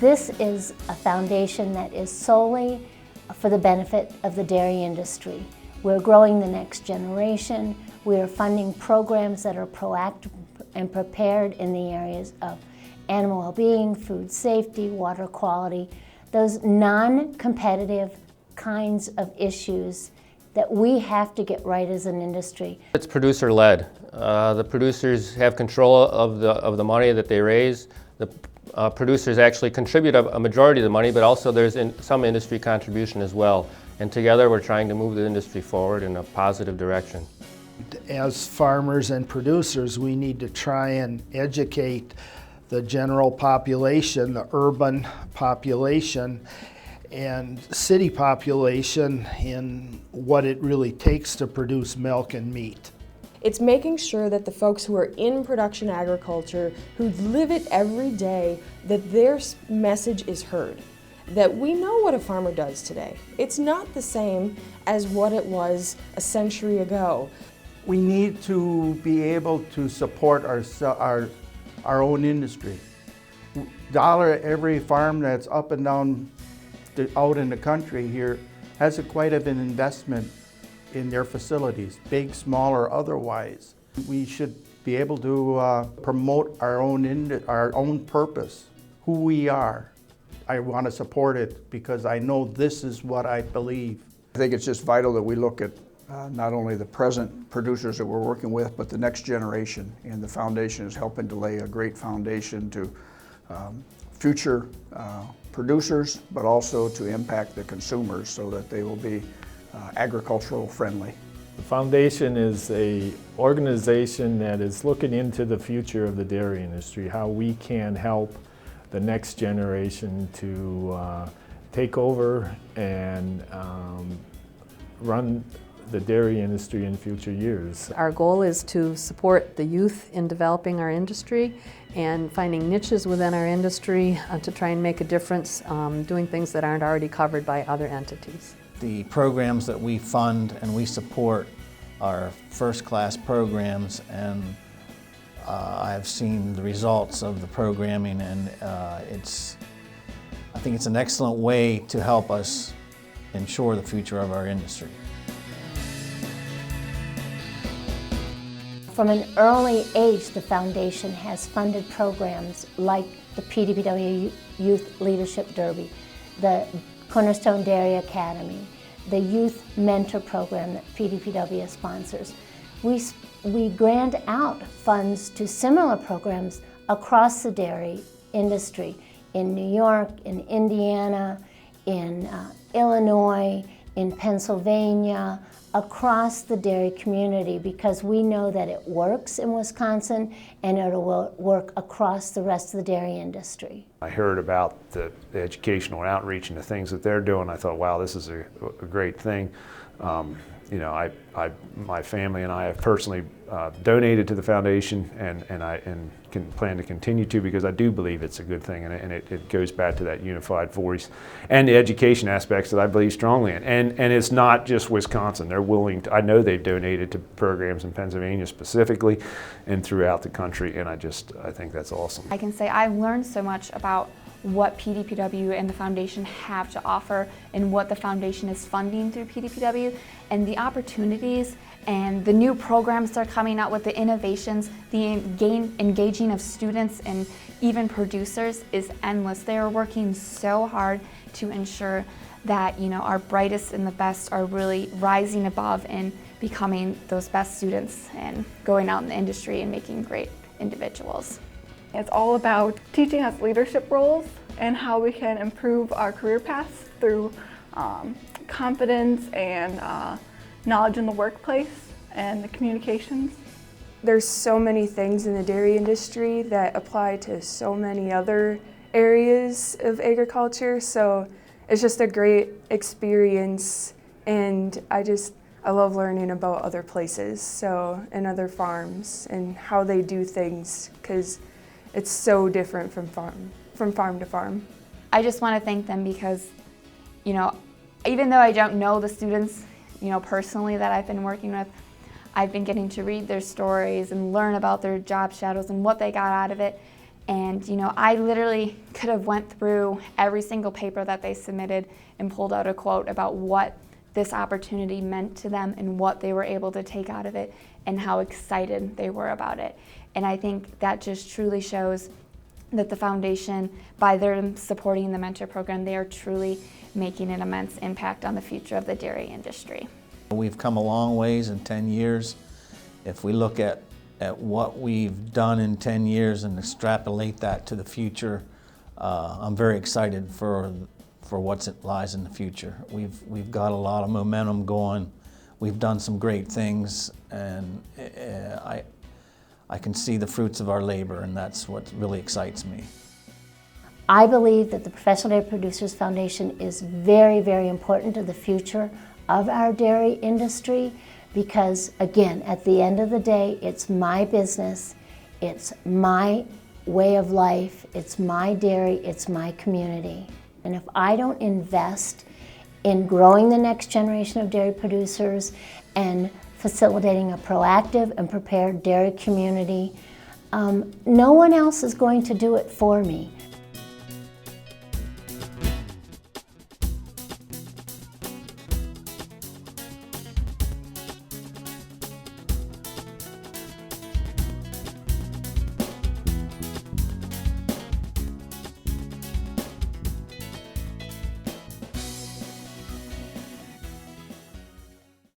This is a foundation that is solely for the benefit of the dairy industry. We're growing the next generation. We are funding programs that are proactive and prepared in the areas of animal well-being, food safety, water quality, those non-competitive kinds of issues that we have to get right as an industry. It's producer-led. The producers have control of the money that they raise. The producers actually contribute a majority of the money, but also there's some industry contribution as well. And together we're trying to move the industry forward in a positive direction. As farmers and producers, we need to try and educate the general population, the urban population, and city population in what it really takes to produce milk and meat. It's making sure that the folks who are in production agriculture, who live it every day, that their message is heard. That we know what a farmer does today. It's not the same as what it was a century ago. We need to be able to support our own industry. Dollar every farm that's up and down out in the country here has quite of an investment in their facilities, big, small, or otherwise. We should be able to promote our own purpose, who we are. I want to support it because I know this is what I believe. I think it's just vital that we look at not only the present producers that we're working with, but the next generation. And the foundation is helping to lay a great foundation to future producers, but also to impact the consumers so that they will be agricultural friendly. The foundation is an organization that is looking into the future of the dairy industry, how we can help the next generation to take over and run the dairy industry in future years. Our goal is to support the youth in developing our industry and finding niches within our industry to try and make a difference, doing things that aren't already covered by other entities. The programs that we fund and we support are first-class programs, and I've seen the results of the programming, and I think it's an excellent way to help us ensure the future of our industry. From an early age, the foundation has funded programs like the PDPW Youth Leadership Derby, the Cornerstone Dairy Academy, the Youth Mentor Program that PDPW sponsors. We grant out funds to similar programs across the dairy industry in New York, in Indiana, in Illinois, in Pennsylvania, across the dairy community, because we know that it works in Wisconsin and it will work across the rest of the dairy industry. I heard about the educational outreach and the things that they're doing. I thought, wow, this is a great thing. You know, my family and I have personally donated to the foundation, and I can plan to continue to, because I do believe it's a good thing, and it goes back to that unified voice and the education aspects that I believe strongly in. And it's not just Wisconsin. They're willing to, I know they've donated to programs in Pennsylvania specifically and throughout the country, and I think that's awesome. I can say I've learned so much about what PDPW and the foundation have to offer and what the foundation is funding through PDPW, and the opportunities and the new programs that are coming out with, the innovations, the engaging of students and even producers is endless. They are working so hard to ensure that, you know, our brightest and the best are really rising above and becoming those best students and going out in the industry and making great individuals. It's all about teaching us leadership roles and how we can improve our career paths through confidence and knowledge in the workplace and the communications. There's so many things in the dairy industry that apply to so many other areas of agriculture, so it's just a great experience, and I love learning about other places, and other farms and how they do things, because it's so different from farm to farm. I just want to thank them because, you know, even though I don't know the students, you know, personally that I've been working with, I've been getting to read their stories and learn about their job shadows and what they got out of it. And you know, I literally could have went through every single paper that they submitted and pulled out a quote about what this opportunity meant to them and what they were able to take out of it and how excited they were about it. And I think that just truly shows that the foundation, by their supporting the mentor program, they are truly making an immense impact on the future of the dairy industry. We've come a long ways in 10 years. If we look at what we've done in 10 years and extrapolate that to the future, I'm very excited for what lies in the future. We've got a lot of momentum going. We've done some great things, and I can see the fruits of our labor, and that's what really excites me. I believe that the Professional Dairy Producers Foundation is very, very important to the future of our dairy industry because, again, at the end of the day, it's my business, it's my way of life, it's my dairy, it's my community. And if I don't invest in growing the next generation of dairy producers and facilitating a proactive and prepared dairy community, no one else is going to do it for me.